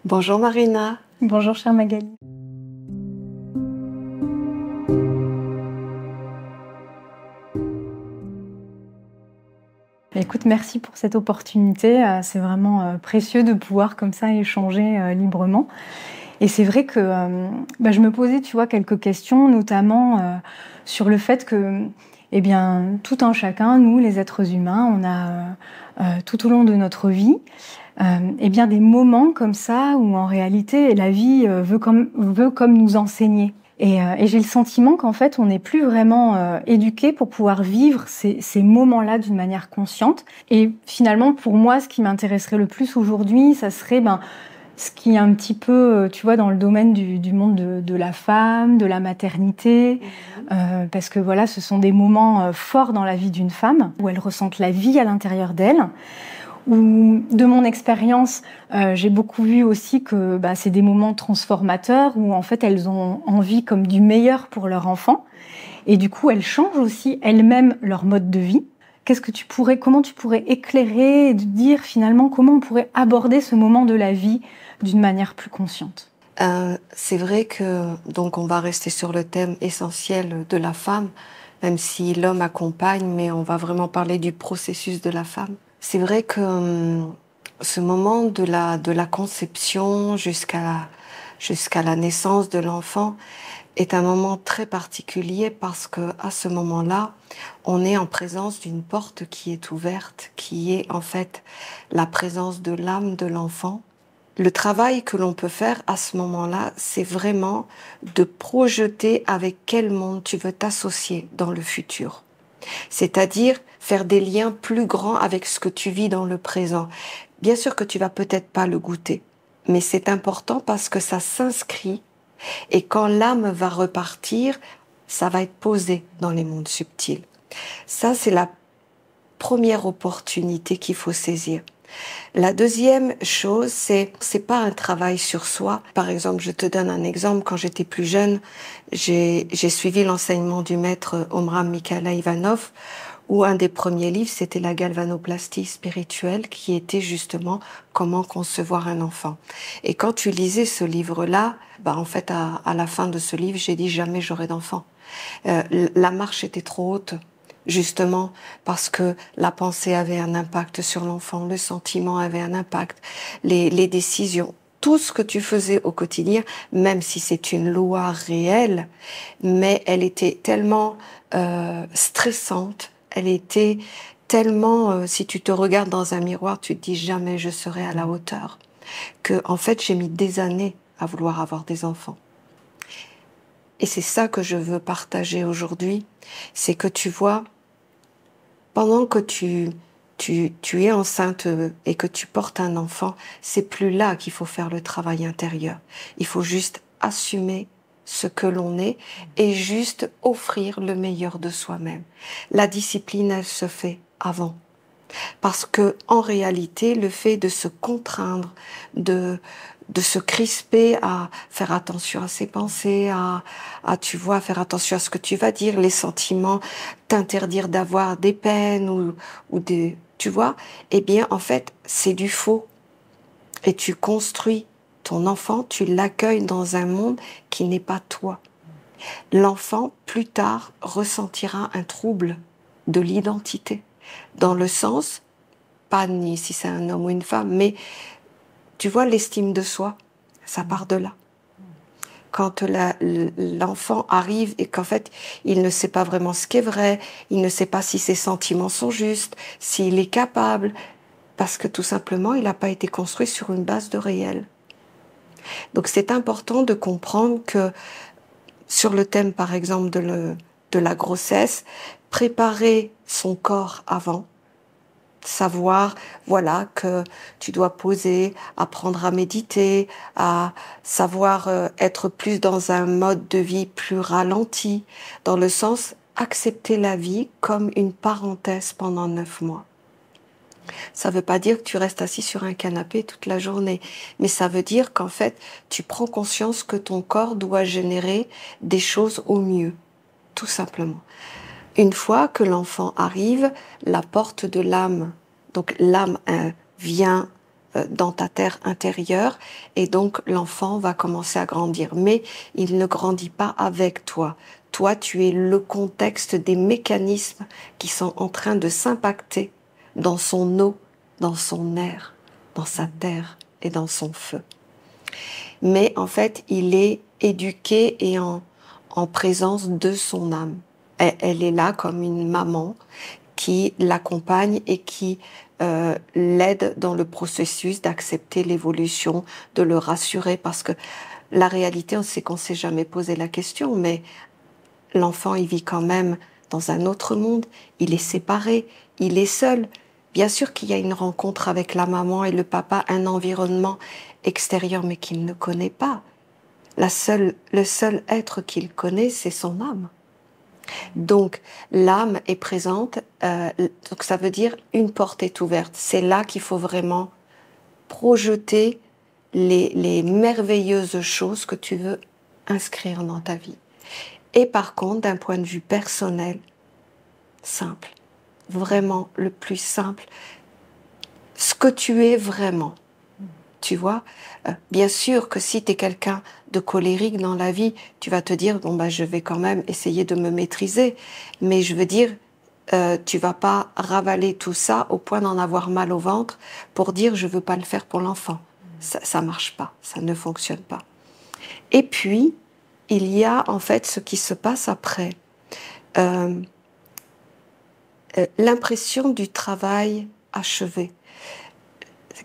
Bonjour Marina. Bonjour chère Magali. Écoute, merci pour cette opportunité. C'est vraiment précieux de pouvoir comme ça échanger librement. Et c'est vrai que je me posais, tu vois, quelques questions, notamment sur le fait que, eh bien, tout un chacun, nous, les êtres humains, on a tout au long de notre vie, eh bien, des moments comme ça où en réalité la vie veut comme nous enseigner. Et j'ai le sentiment qu'en fait, on n'est plus vraiment éduqué pour pouvoir vivre ces moments-là d'une manière consciente. Et finalement, pour moi, ce qui m'intéresserait le plus aujourd'hui, ça serait ce qui est un petit peu, tu vois, dans le domaine du monde de la femme, de la maternité, parce que voilà, ce sont des moments forts dans la vie d'une femme, où elle ressent la vie à l'intérieur d'elle. Où, de mon expérience, j'ai beaucoup vu aussi que c'est des moments transformateurs où en fait elles ont envie comme du meilleur pour leur enfant et du coup elles changent aussi elles-mêmes leur mode de vie. Comment tu pourrais éclairer et dire finalement comment on pourrait aborder ce moment de la vie d'une manière plus consciente? C'est vrai que donc on va rester sur le thème essentiel de la femme, même si l'homme accompagne, mais on va vraiment parler du processus de la femme. C'est vrai que ce moment de la conception jusqu'à la naissance de l'enfant est un moment très particulier parce que à ce moment-là, on est en présence d'une porte qui est ouverte, qui est en fait la présence de l'âme de l'enfant. Le travail que l'on peut faire à ce moment-là, c'est vraiment de projeter avec quel monde tu veux t'associer dans le futur. C'est-à-dire faire des liens plus grands avec ce que tu vis dans le présent. Bien sûr que tu vas peut-être pas le goûter, mais c'est important parce que ça s'inscrit et quand l'âme va repartir, ça va être posé dans les mondes subtils. Ça, c'est la première opportunité qu'il faut saisir. La deuxième chose, c'est pas un travail sur soi. Par exemple, je te donne un exemple. Quand j'étais plus jeune, j'ai suivi l'enseignement du maître Omram Mikhaëla Ivanov, où un des premiers livres, c'était la galvanoplastie spirituelle, qui était justement comment concevoir un enfant. Et quand tu lisais ce livre-là, en fait, à la fin de ce livre, j'ai dit jamais j'aurai d'enfant. La marche était trop haute. Justement parce que la pensée avait un impact sur l'enfant, le sentiment avait un impact, les décisions, tout ce que tu faisais au quotidien, même si c'est une loi réelle, mais elle était tellement stressante, elle était tellement, si tu te regardes dans un miroir, tu te dis jamais je serai à la hauteur, que en fait j'ai mis des années à vouloir avoir des enfants. Et c'est ça que je veux partager aujourd'hui, c'est que tu vois, pendant que tu es enceinte et que tu portes un enfant, c'est plus là qu'il faut faire le travail intérieur. Il faut juste assumer ce que l'on est et juste offrir le meilleur de soi-même. La discipline, elle se fait avant. Parce que, en réalité, le fait de se contraindre, de se crisper à faire attention à ses pensées, tu vois, faire attention à ce que tu vas dire, les sentiments, t'interdire d'avoir des peines ou des, tu vois, eh bien, en fait, c'est du faux. Et tu construis ton enfant, tu l'accueilles dans un monde qui n'est pas toi. L'enfant, plus tard, ressentira un trouble de l'identité, dans le sens, pas ni si c'est un homme ou une femme, mais tu vois, l'estime de soi, ça part de là. Quand l'enfant arrive et qu'en fait, il ne sait pas vraiment ce qui est vrai, il ne sait pas si ses sentiments sont justes, s'il est capable, parce que tout simplement, il n'a pas été construit sur une base de réel. Donc c'est important de comprendre que sur le thème, par exemple, de la grossesse, préparer son corps avant, savoir, voilà, que tu dois poser, apprendre à méditer, à savoir être plus dans un mode de vie plus ralenti, dans le sens accepter la vie comme une parenthèse pendant 9 mois. Ça veut pas dire que tu restes assis sur un canapé toute la journée, mais ça veut dire qu'en fait, tu prends conscience que ton corps doit générer des choses au mieux, tout simplement. Une fois que l'enfant arrive, la porte de l'âme, donc l'âme vient dans ta terre intérieure et donc l'enfant va commencer à grandir. Mais il ne grandit pas avec toi. Toi, tu es le contexte des mécanismes qui sont en train de s'impacter dans son eau, dans son air, dans sa terre et dans son feu. Mais en fait, il est éduqué et en présence de son âme. Elle est là comme une maman qui l'accompagne et qui l'aide dans le processus d'accepter l'évolution, de le rassurer, parce que la réalité, c'est qu'on ne s'est jamais posé la question, mais l'enfant, il vit quand même dans un autre monde, il est séparé, il est seul. Bien sûr qu'il y a une rencontre avec la maman et le papa, un environnement extérieur, mais qu'il ne connaît pas. Le seul être qu'il connaît, c'est son âme. Donc, l'âme est présente, donc ça veut dire une porte est ouverte. C'est là qu'il faut vraiment projeter les merveilleuses choses que tu veux inscrire dans ta vie. Et par contre, d'un point de vue personnel, simple, vraiment le plus simple, ce que tu es vraiment. Tu vois, bien sûr que si tu es quelqu'un de colérique dans la vie, tu vas te dire, bon, bah, je vais quand même essayer de me maîtriser. Mais je veux dire, tu vas pas ravaler tout ça au point d'en avoir mal au ventre pour dire, je veux pas le faire pour l'enfant. Ça marche pas, ça ne fonctionne pas. Et puis, il y a en fait ce qui se passe après. L'impression du travail achevé.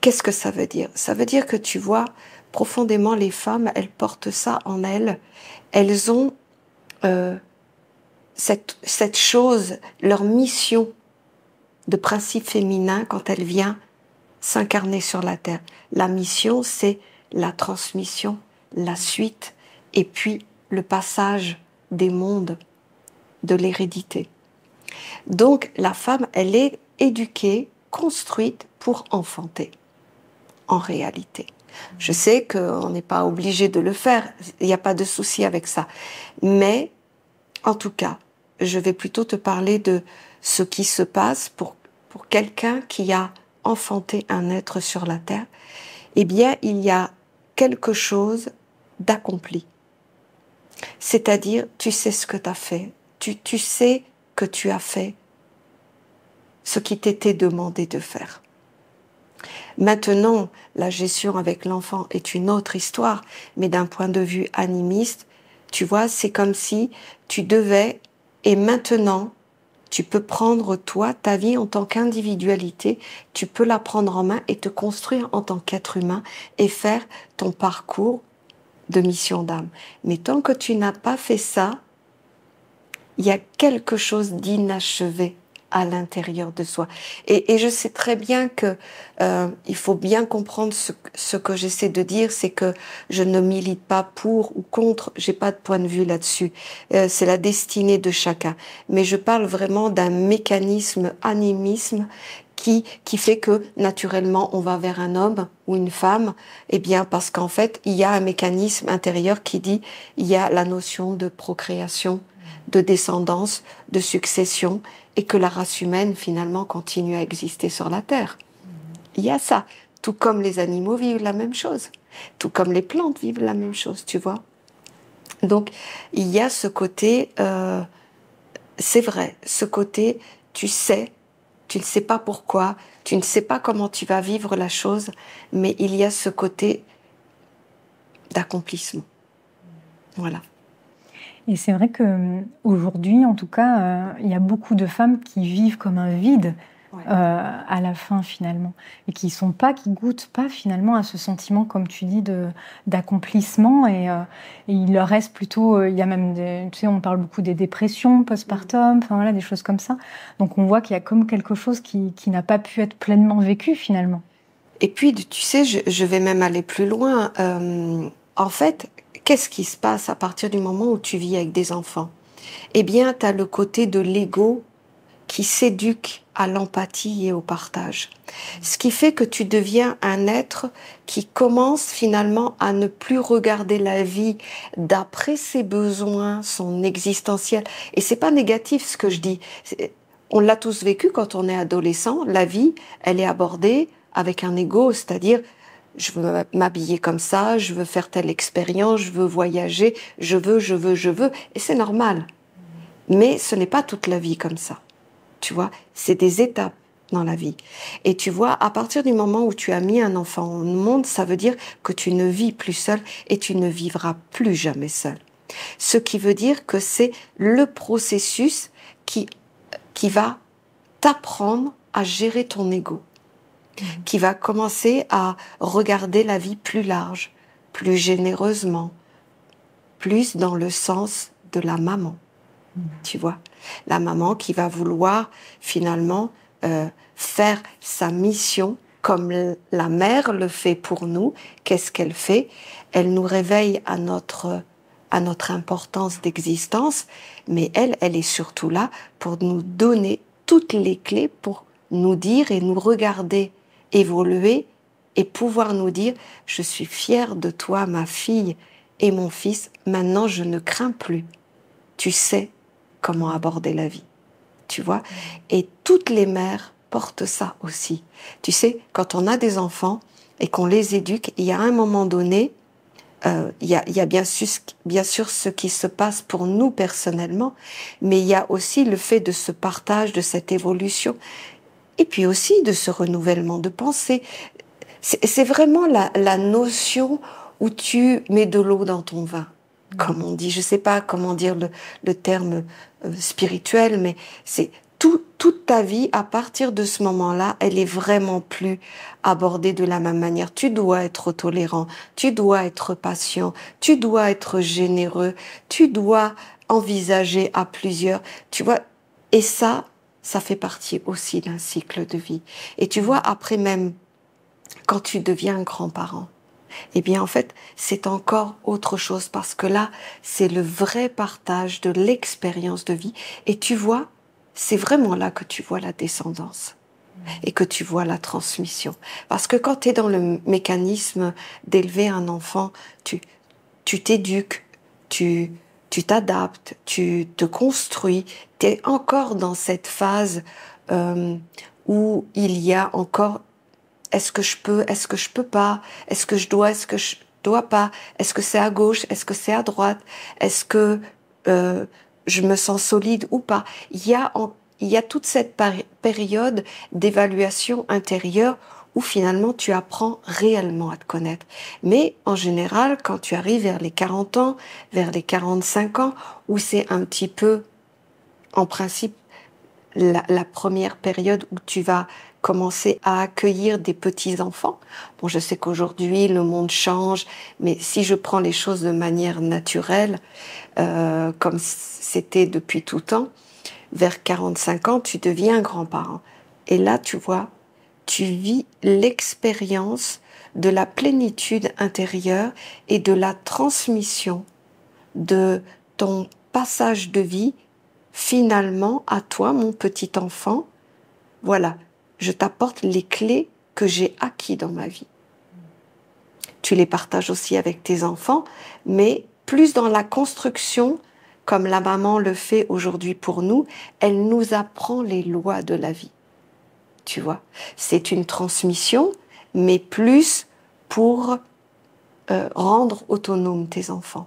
Qu'est-ce que ça veut dire? Ça veut dire que tu vois, profondément, les femmes, elles portent ça en elles. Elles ont cette chose, leur mission de principe féminin quand elle vient s'incarner sur la terre. La mission, c'est la transmission, la suite, et puis le passage des mondes, de l'hérédité. Donc, la femme, elle est éduquée, construite pour enfanter. En réalité. Je sais qu'on n'est pas obligé de le faire, il n'y a pas de souci avec ça. Mais, en tout cas, je vais plutôt te parler de ce qui se passe pour quelqu'un qui a enfanté un être sur la terre. Eh bien, il y a quelque chose d'accompli. C'est-à-dire, tu sais ce que tu as fait, tu sais que tu as fait ce qui t'était demandé de faire. Maintenant, la gestion avec l'enfant est une autre histoire, mais d'un point de vue animiste, tu vois, c'est comme si tu devais, et maintenant, tu peux prendre toi, ta vie en tant qu'individualité, tu peux la prendre en main et te construire en tant qu'être humain et faire ton parcours de mission d'âme. Mais tant que tu n'as pas fait ça, il y a quelque chose d'inachevé à l'intérieur de soi. Et je sais très bien que il faut bien comprendre ce que j'essaie de dire, c'est que je ne milite pas pour ou contre, j'ai pas de point de vue là-dessus. C'est la destinée de chacun. Mais je parle vraiment d'un mécanisme animisme qui fait que naturellement on va vers un homme ou une femme, eh bien parce qu'en fait il y a un mécanisme intérieur qui dit il y a la notion de procréation, de descendance, de succession, et que la race humaine, finalement, continue à exister sur la Terre. Il y a ça. Tout comme les animaux vivent la même chose. Tout comme les plantes vivent la même chose, tu vois. Donc, il y a ce côté, c'est vrai, ce côté, tu ne sais pas pourquoi, tu ne sais pas comment tu vas vivre la chose, mais il y a ce côté d'accomplissement. Voilà. Et c'est vrai qu'aujourd'hui, en tout cas, il y a beaucoup de femmes qui vivent comme un vide à la fin finalement, et qui goûtent pas finalement à ce sentiment, comme tu dis, d'accomplissement. Et il leur reste plutôt, il y a même tu sais, on parle beaucoup des dépressions postpartum, enfin voilà, des choses comme ça. Donc on voit qu'il y a comme quelque chose qui n'a pas pu être pleinement vécu finalement. Et puis, tu sais, je vais même aller plus loin. En fait, qu'est-ce qui se passe à partir du moment où tu vis avec des enfants? Eh bien, tu as le côté de l'ego qui s'éduque à l'empathie et au partage. Ce qui fait que tu deviens un être qui commence finalement à ne plus regarder la vie d'après ses besoins, son existentiel. Et c'est pas négatif ce que je dis. On l'a tous vécu quand on est adolescent. La vie, elle est abordée avec un ego, c'est-à-dire je veux m'habiller comme ça, je veux faire telle expérience, je veux voyager, je veux, et c'est normal. Mais ce n'est pas toute la vie comme ça, tu vois, c'est des étapes dans la vie. Et tu vois, à partir du moment où tu as mis un enfant au monde, ça veut dire que tu ne vis plus seul et tu ne vivras plus jamais seul. Ce qui veut dire que c'est le processus qui va t'apprendre à gérer ton ego, qui va commencer à regarder la vie plus large, plus généreusement, plus dans le sens de la maman. Tu vois, la maman qui va vouloir finalement faire sa mission comme la mère le fait pour nous. Qu'est-ce qu'elle fait? Elle nous réveille à notre importance d'existence, mais elle est surtout là pour nous donner toutes les clés pour nous dire et nous regarder évoluer et pouvoir nous dire « Je suis fière de toi, ma fille et mon fils, maintenant je ne crains plus. Tu sais comment aborder la vie. » Tu vois? Et toutes les mères portent ça aussi. Tu sais, quand on a des enfants et qu'on les éduque, il y a un moment donné, il y a bien sûr ce qui se passe pour nous personnellement, mais il y a aussi le fait de ce partage, de cette évolution, et puis aussi de ce renouvellement de pensée. C'est vraiment la notion où tu mets de l'eau dans ton vin, comme on dit. Je ne sais pas comment dire le terme spirituel, mais c'est toute ta vie, à partir de ce moment-là, elle est vraiment plus abordée de la même manière. Tu dois être tolérant, tu dois être patient, tu dois être généreux, tu dois envisager à plusieurs, tu vois. Et ça fait partie aussi d'un cycle de vie. Et tu vois, après même, quand tu deviens grand-parent, eh bien, en fait, c'est encore autre chose parce que là, c'est le vrai partage de l'expérience de vie. Et tu vois, c'est vraiment là que tu vois la descendance et que tu vois la transmission. Parce que quand tu es dans le mécanisme d'élever un enfant, tu t'éduques, tu t'adaptes, tu te construis, tu es encore dans cette phase où il y a encore est-ce que je peux pas, est-ce que je dois pas, est-ce que c'est à gauche, est-ce que c'est à droite, est-ce que je me sens solide ou pas. Il y a toute cette période d'évaluation intérieure où finalement tu apprends réellement à te connaître. Mais en général, quand tu arrives vers les 40 ans, vers les 45 ans, où c'est un petit peu, en principe, la première période où tu vas commencer à accueillir des petits-enfants. Bon, je sais qu'aujourd'hui, le monde change, mais si je prends les choses de manière naturelle, comme c'était depuis tout temps, vers 45 ans, tu deviens grand-parent. Et là, tu vois, tu vis l'expérience de la plénitude intérieure et de la transmission de ton passage de vie finalement à toi, mon petit enfant. Voilà, je t'apporte les clés que j'ai acquis dans ma vie. Tu les partages aussi avec tes enfants, mais plus dans la construction, comme la maman le fait aujourd'hui pour nous, elle nous apprend les lois de la vie. Tu vois, c'est une transmission, mais plus pour rendre autonomes tes enfants.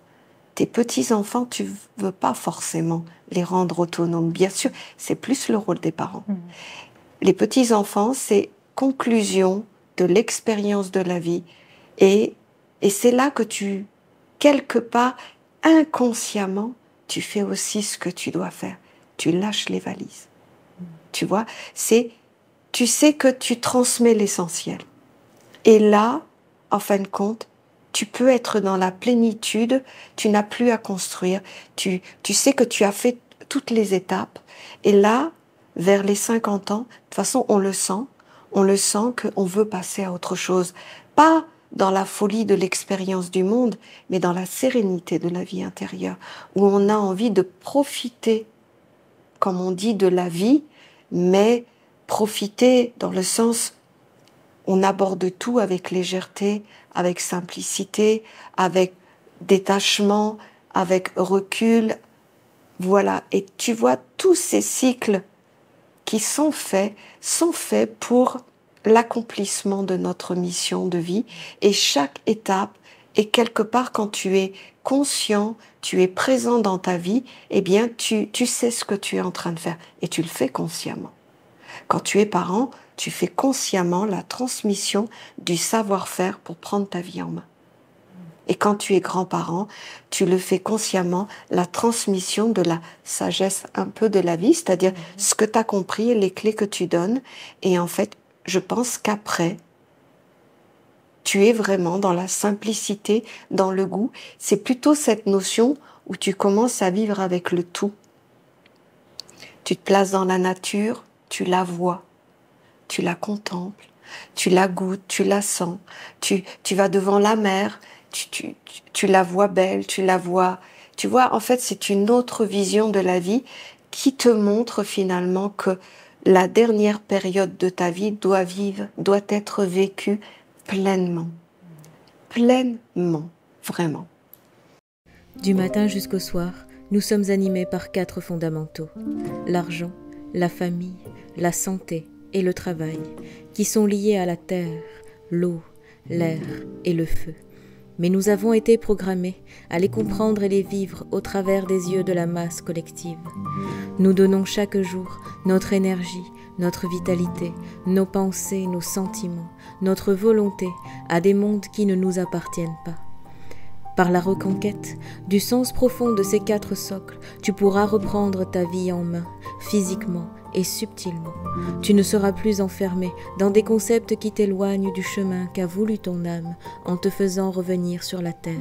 Tes petits-enfants, tu veux pas forcément les rendre autonomes. Bien sûr, c'est plus le rôle des parents. Les petits-enfants, c'est conclusion de l'expérience de la vie. Et c'est là que tu, quelque part, inconsciemment, tu fais aussi ce que tu dois faire. Tu lâches les valises. Tu vois, tu sais que tu transmets l'essentiel. Et là, en fin de compte, tu peux être dans la plénitude, tu n'as plus à construire, tu sais que tu as fait toutes les étapes. Et là, vers les 50 ans, de toute façon, on le sent qu'on veut passer à autre chose. Pas dans la folie de l'expérience du monde, mais dans la sérénité de la vie intérieure, où on a envie de profiter, comme on dit, de la vie, mais profiter dans le sens on aborde tout avec légèreté, avec simplicité, avec détachement, avec recul. Voilà. Et tu vois, tous ces cycles qui sont faits pour l'accomplissement de notre mission de vie. Et chaque étape est quelque part, quand tu es conscient, tu es présent dans ta vie, eh bien tu sais ce que tu es en train de faire et tu le fais consciemment. Quand tu es parent, tu fais consciemment la transmission du savoir-faire pour prendre ta vie en main. Et quand tu es grand-parent, tu le fais consciemment, la transmission de la sagesse un peu de la vie, c'est-à-dire ce que tu as compris et les clés que tu donnes. Et en fait, je pense qu'après, tu es vraiment dans la simplicité, dans le goût. C'est plutôt cette notion où tu commences à vivre avec le tout. Tu te places dans la nature, tu la vois, tu la contemples, tu la goûtes, tu la sens, tu vas devant la mer, tu la vois belle, tu la vois. Tu vois, en fait, c'est une autre vision de la vie qui te montre finalement que la dernière période de ta vie doit être vécue pleinement. Pleinement, vraiment. Du matin jusqu'au soir, nous sommes animés par 4 fondamentaux. L'argent, la famille, la santé et le travail, qui sont liés à la terre, l'eau, l'air et le feu. Mais nous avons été programmés à les comprendre et les vivre au travers des yeux de la masse collective. Nous donnons chaque jour notre énergie, notre vitalité, nos pensées, nos sentiments, notre volonté à des mondes qui ne nous appartiennent pas. Par la reconquête du sens profond de ces 4 socles, tu pourras reprendre ta vie en main, physiquement et subtilement. Tu ne seras plus enfermé dans des concepts qui t'éloignent du chemin qu'a voulu ton âme en te faisant revenir sur la terre.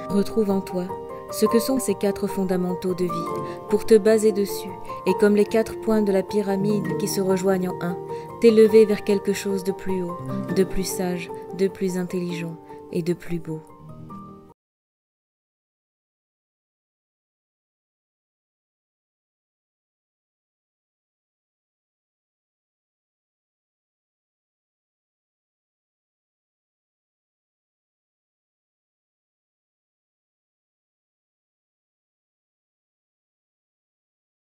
Retrouve en toi ce que sont ces 4 fondamentaux de vie pour te baser dessus et comme les 4 points de la pyramide qui se rejoignent en un, t'élever vers quelque chose de plus haut, de plus sage, de plus intelligent et de plus beau.